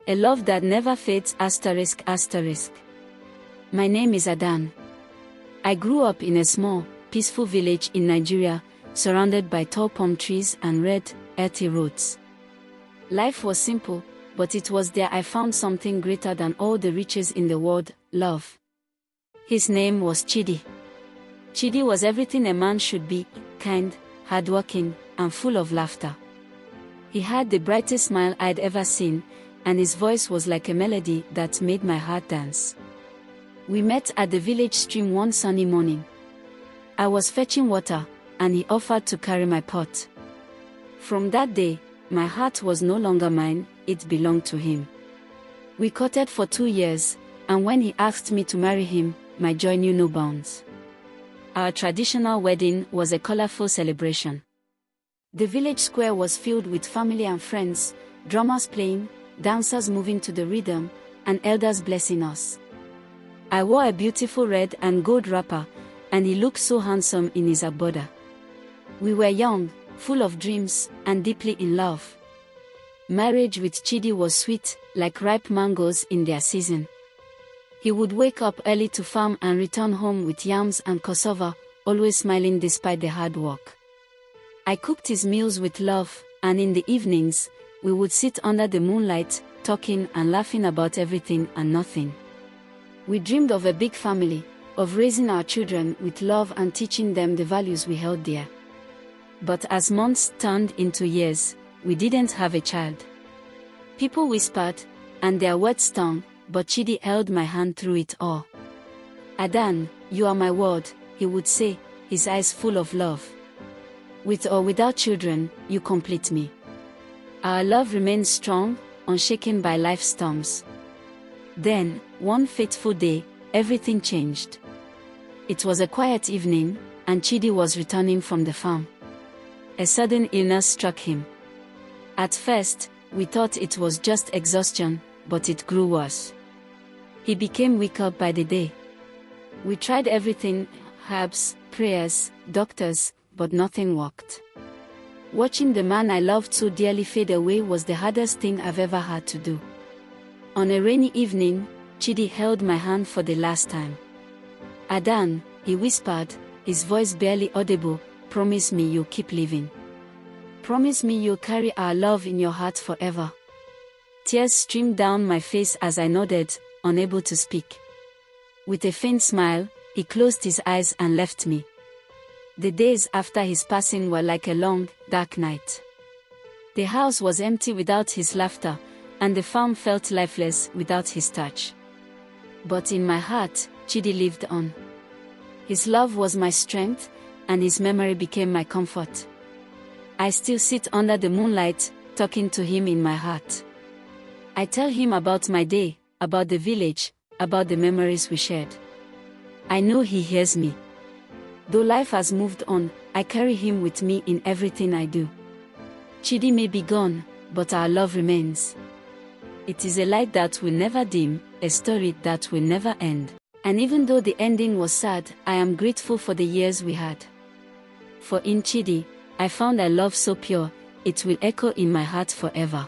A love that never fades ****. My name is Adan. I grew up in a small, peaceful village in Nigeria, surrounded by tall palm trees and red, earthy roads. Life was simple, but it was there I found something greater than all the riches in the world: love. His name was Chidi. Chidi was everything a man should be: kind, hardworking, and full of laughter. He had the brightest smile I'd ever seen, and his voice was like a melody that made my heart dance. We met at the village stream one sunny morning. I was fetching water, and he offered to carry my pot. From that day, my heart was no longer mine, it belonged to him. We courted for 2 years, and when he asked me to marry him, my joy knew no bounds. Our traditional wedding was a colorful celebration. The village square was filled with family and friends, drummers playing, dancers moving to the rhythm, and elders blessing us. I wore a beautiful red and gold wrapper, and he looked so handsome in his abode. We were young, full of dreams, and deeply in love. Marriage with Chidi was sweet, like ripe mangoes in their season. He would wake up early to farm and return home with yams and cassava, always smiling despite the hard work. I cooked his meals with love, and in the evenings, we would sit under the moonlight, talking and laughing about everything and nothing. We dreamed of a big family, of raising our children with love and teaching them the values we held dear. But as months turned into years, we didn't have a child. People whispered, and their words stung, but Chidi held my hand through it all. "Adan, you are my world," he would say, his eyes full of love. "With or without children, you complete me." Our love remained strong, unshaken by life's storms. Then, one fateful day, everything changed. It was a quiet evening, and Chidi was returning from the farm. A sudden illness struck him. At first, we thought it was just exhaustion, but it grew worse. He became weaker by the day. We tried everything: herbs, prayers, doctors, but nothing worked. Watching the man I loved so dearly fade away was the hardest thing I've ever had to do. On a rainy evening, Chidi held my hand for the last time. "Adan," he whispered, his voice barely audible, "promise me you'll keep living. Promise me you'll carry our love in your heart forever." Tears streamed down my face as I nodded, unable to speak. With a faint smile, he closed his eyes and left me. The days after his passing were like a long, dark night. The house was empty without his laughter, and the farm felt lifeless without his touch. But in my heart, Chidi lived on. His love was my strength, and his memory became my comfort. I still sit under the moonlight, talking to him in my heart. I tell him about my day, about the village, about the memories we shared. I know he hears me. Though life has moved on, I carry him with me in everything I do. Chidi may be gone, but our love remains. It is a light that will never dim, a story that will never end. And even though the ending was sad, I am grateful for the years we had. For in Chidi, I found a love so pure, it will echo in my heart forever.